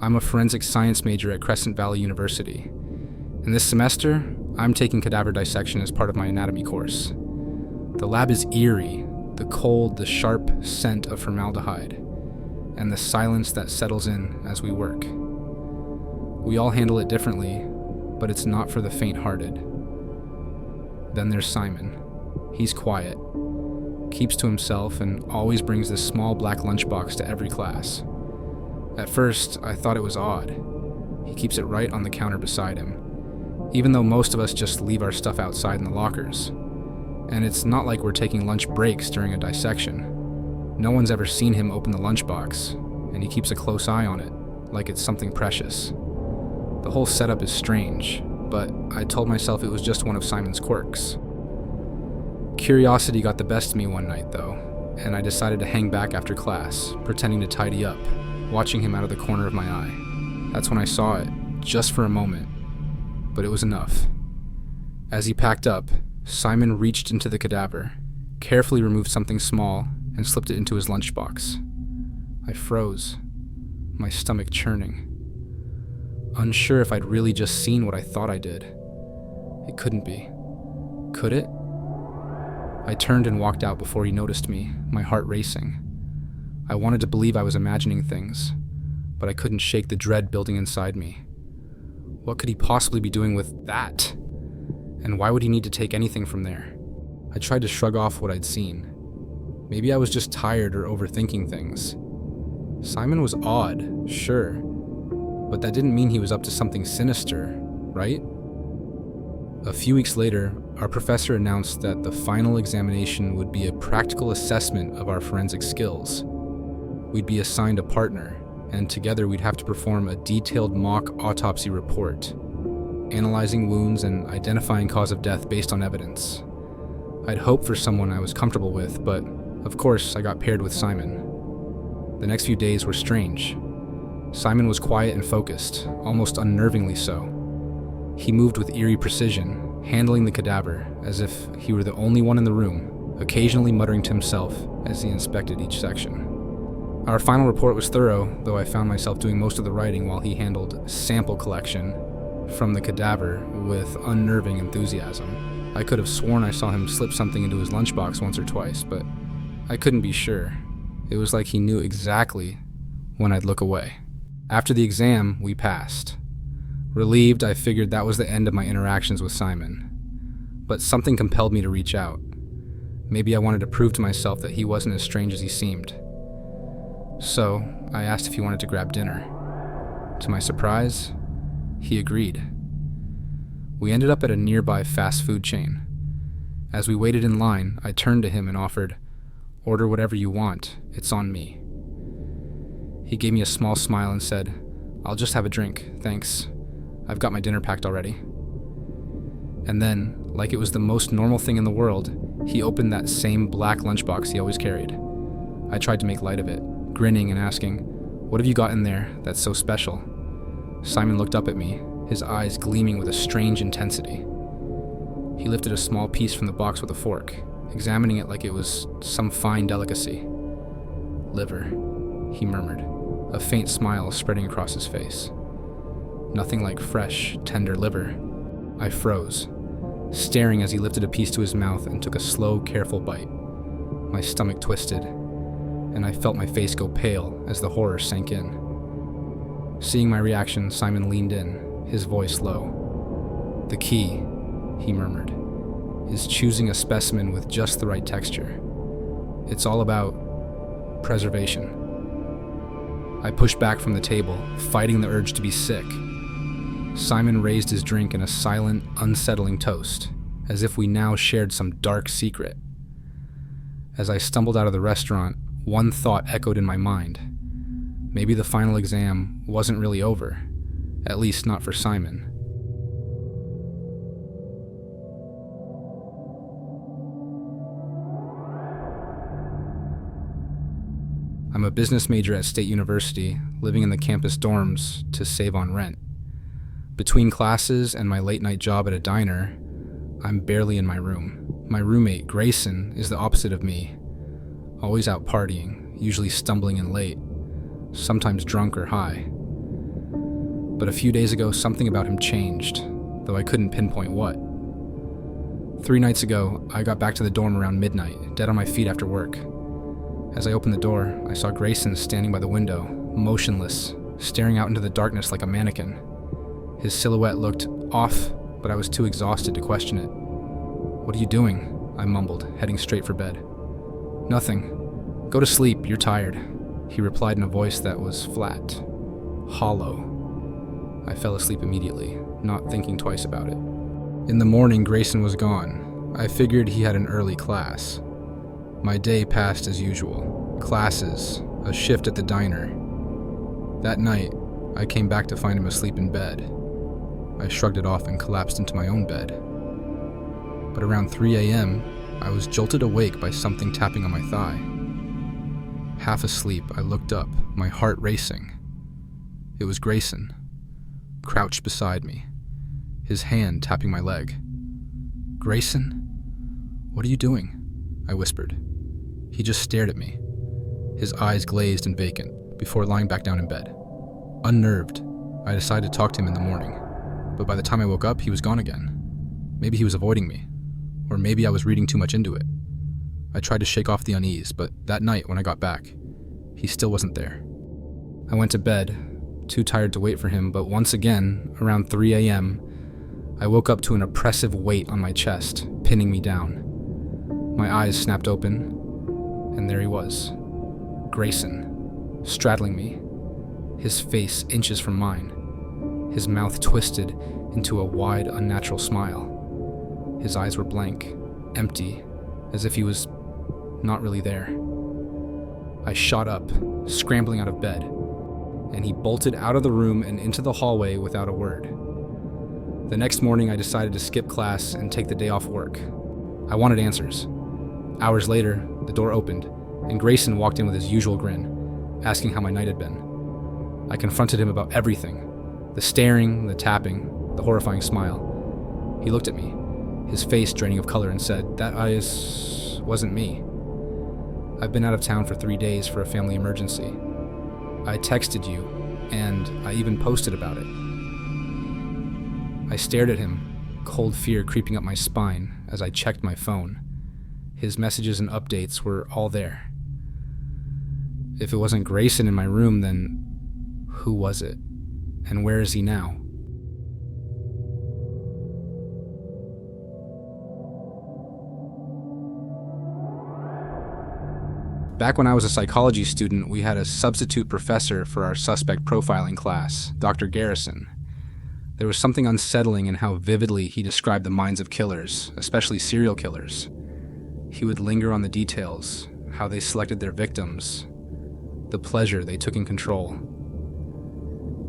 I'm a forensic science major at Crescent Valley University. And this semester, I'm taking cadaver dissection as part of my anatomy course. The lab is eerie, the cold, the sharp scent of formaldehyde, and the silence that settles in as we work. We all handle it differently, but it's not for the faint-hearted. Then there's Simon. He's quiet, keeps to himself, and always brings this small black lunchbox to every class. At first, I thought it was odd. He keeps it right on the counter beside him, even though most of us just leave our stuff outside in the lockers. And it's not like we're taking lunch breaks during a dissection. No one's ever seen him open the lunchbox, and he keeps a close eye on it, like it's something precious. The whole setup is strange, but I told myself it was just one of Simon's quirks. Curiosity got the best of me one night, though, and I decided to hang back after class, pretending to tidy up, watching him out of the corner of my eye. That's when I saw it, just for a moment, but it was enough. As he packed up, Simon reached into the cadaver, carefully removed something small, and slipped it into his lunchbox. I froze, my stomach churning. Unsure if I'd really just seen what I thought I did. It couldn't be. Could it? I turned and walked out before he noticed me, my heart racing. I wanted to believe I was imagining things, but I couldn't shake the dread building inside me. What could he possibly be doing with that? And why would he need to take anything from there? I tried to shrug off what I'd seen. Maybe I was just tired or overthinking things. Simon was odd, sure, but that didn't mean he was up to something sinister, right? A few weeks later, our professor announced that the final examination would be a practical assessment of our forensic skills. We'd be assigned a partner, and together we'd have to perform a detailed mock autopsy report, analyzing wounds and identifying cause of death based on evidence. I'd hoped for someone I was comfortable with, but of course I got paired with Simon. The next few days were strange. Simon was quiet and focused, almost unnervingly so. He moved with eerie precision, handling the cadaver as if he were the only one in the room, occasionally muttering to himself as he inspected each section. Our final report was thorough, though I found myself doing most of the writing while he handled sample collection from the cadaver with unnerving enthusiasm. I could have sworn I saw him slip something into his lunchbox once or twice, but I couldn't be sure. It was like he knew exactly when I'd look away. After the exam, we passed. Relieved, I figured that was the end of my interactions with Simon. But something compelled me to reach out. Maybe I wanted to prove to myself that he wasn't as strange as he seemed. So, I asked if he wanted to grab dinner. To my surprise, he agreed. We ended up at a nearby fast food chain. As we waited in line, I turned to him and offered, "Order whatever you want, it's on me." He gave me a small smile and said, "I'll just have a drink, thanks. I've got my dinner packed already." And then, like it was the most normal thing in the world, he opened that same black lunchbox he always carried. I tried to make light of it, grinning and asking, "What have you got in there that's so special?" Simon looked up at me, his eyes gleaming with a strange intensity. He lifted a small piece from the box with a fork, examining it like it was some fine delicacy. "Liver," he murmured, a faint smile spreading across his face. Nothing like fresh, tender liver. I froze, staring as he lifted a piece to his mouth and took a slow, careful bite. My stomach twisted, and I felt my face go pale as the horror sank in. Seeing my reaction, Simon leaned in, his voice low. "The key," he murmured, "is choosing a specimen with just the right texture. It's all about preservation." I pushed back from the table, fighting the urge to be sick. Simon raised his drink in a silent, unsettling toast, as if we now shared some dark secret. As I stumbled out of the restaurant, one thought echoed in my mind. Maybe the final exam wasn't really over, at least not for Simon. I'm a business major at State University, living in the campus dorms to save on rent. Between classes and my late-night job at a diner, I'm barely in my room. My roommate, Grayson, is the opposite of me, always out partying, usually stumbling in late, sometimes drunk or high. But a few days ago, something about him changed, though I couldn't pinpoint what. 3 nights ago, I got back to the dorm around midnight, dead on my feet after work. As I opened the door, I saw Grayson standing by the window, motionless, staring out into the darkness like a mannequin. His silhouette looked off, but I was too exhausted to question it. "What are you doing?" I mumbled, heading straight for bed. "Nothing. Go to sleep, you're tired," he replied in a voice that was flat, hollow. I fell asleep immediately, not thinking twice about it. In the morning, Grayson was gone. I figured he had an early class. My day passed as usual. Classes, a shift at the diner. That night, I came back to find him asleep in bed. I shrugged it off and collapsed into my own bed. But around 3 a.m., I was jolted awake by something tapping on my thigh. Half asleep, I looked up, my heart racing. It was Grayson, crouched beside me, his hand tapping my leg. "Grayson? What are you doing?" I whispered. He just stared at me, his eyes glazed and vacant, before lying back down in bed. Unnerved, I decided to talk to him in the morning, but by the time I woke up, he was gone again. Maybe he was avoiding me, or maybe I was reading too much into it. I tried to shake off the unease, but that night when I got back, he still wasn't there. I went to bed, too tired to wait for him, but once again, around 3 a.m., I woke up to an oppressive weight on my chest, pinning me down. My eyes snapped open, and there he was, Grayson, straddling me, his face inches from mine, his mouth twisted into a wide, unnatural smile. His eyes were blank, empty, as if he was not really there. I shot up, scrambling out of bed, and he bolted out of the room and into the hallway without a word. The next morning, I decided to skip class and take the day off work. I wanted answers. Hours later, the door opened, and Grayson walked in with his usual grin, asking how my night had been. I confronted him about everything: the staring, the tapping, the horrifying smile. He looked at me, his face draining of color, and said, "That wasn't me. I've been out of town for 3 days for a family emergency. I texted you, and I even posted about it." I stared at him, cold fear creeping up my spine as I checked my phone. His messages and updates were all there. If it wasn't Grayson in my room, then who was it? And where is he now? Back when I was a psychology student, we had a substitute professor for our suspect profiling class, Dr. Garrison. There was something unsettling in how vividly he described the minds of killers, especially serial killers. He would linger on the details, how they selected their victims, the pleasure they took in control.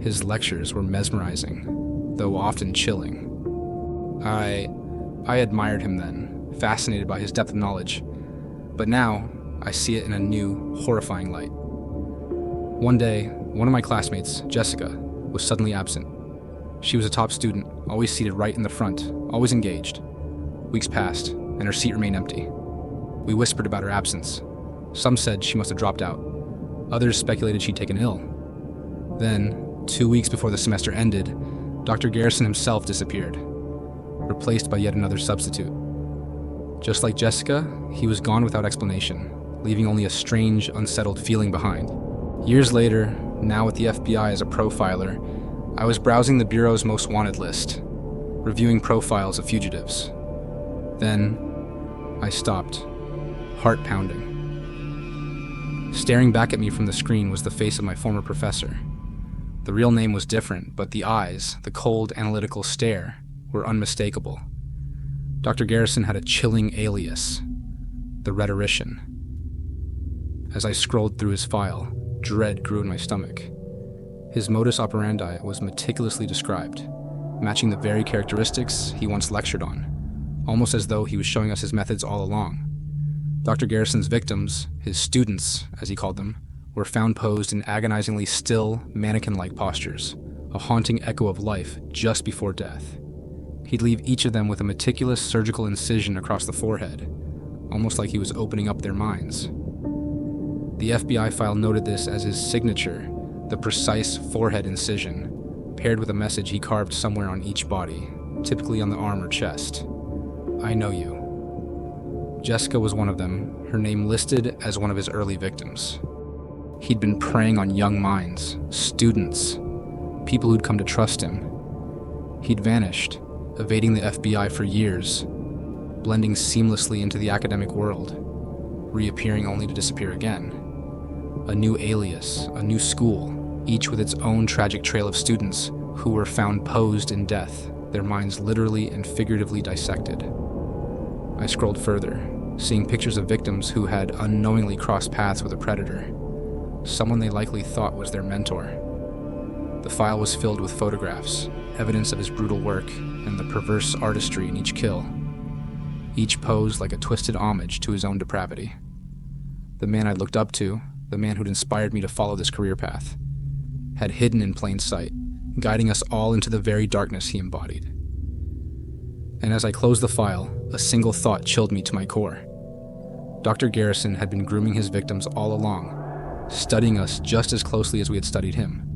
His lectures were mesmerizing, though often chilling. I admired him then, fascinated by his depth of knowledge, but now I see it in a new, horrifying light. One day, one of my classmates, Jessica, was suddenly absent. She was a top student, always seated right in the front, always engaged. Weeks passed, and her seat remained empty. We whispered about her absence. Some said she must have dropped out. Others speculated she'd taken ill. Then, 2 weeks before the semester ended, Dr. Garrison himself disappeared, replaced by yet another substitute. Just like Jessica, he was gone without explanation, leaving only a strange, unsettled feeling behind. Years later, now with the FBI as a profiler, I was browsing the Bureau's most wanted list, reviewing profiles of fugitives. Then, I stopped, heart pounding. Staring back at me from the screen was the face of my former professor. The real name was different, but the eyes, the cold, analytical stare, were unmistakable. Dr. Garrison had a chilling alias, the rhetorician. As I scrolled through his file, dread grew in my stomach. His modus operandi was meticulously described, matching the very characteristics he once lectured on, almost as though he was showing us his methods all along. Dr. Garrison's victims, his students, as he called them, were found posed in agonizingly still, mannequin-like postures, a haunting echo of life just before death. He'd leave each of them with a meticulous surgical incision across the forehead, almost like he was opening up their minds. The FBI file noted this as his signature, the precise forehead incision, paired with a message he carved somewhere on each body, typically on the arm or chest. I know you. Jessica was one of them, her name listed as one of his early victims. He'd been preying on young minds, students, people who'd come to trust him. He'd vanished, evading the FBI for years, blending seamlessly into the academic world, reappearing only to disappear again. A new alias, a new school, each with its own tragic trail of students who were found posed in death, their minds literally and figuratively dissected. I scrolled further, seeing pictures of victims who had unknowingly crossed paths with a predator, someone they likely thought was their mentor. The file was filled with photographs, evidence of his brutal work and the perverse artistry in each kill, each posed like a twisted homage to his own depravity. The man I'd looked up to, the man who'd inspired me to follow this career path, had hidden in plain sight, guiding us all into the very darkness he embodied. And as I closed the file, a single thought chilled me to my core. Dr. Garrison had been grooming his victims all along, studying us just as closely as we had studied him.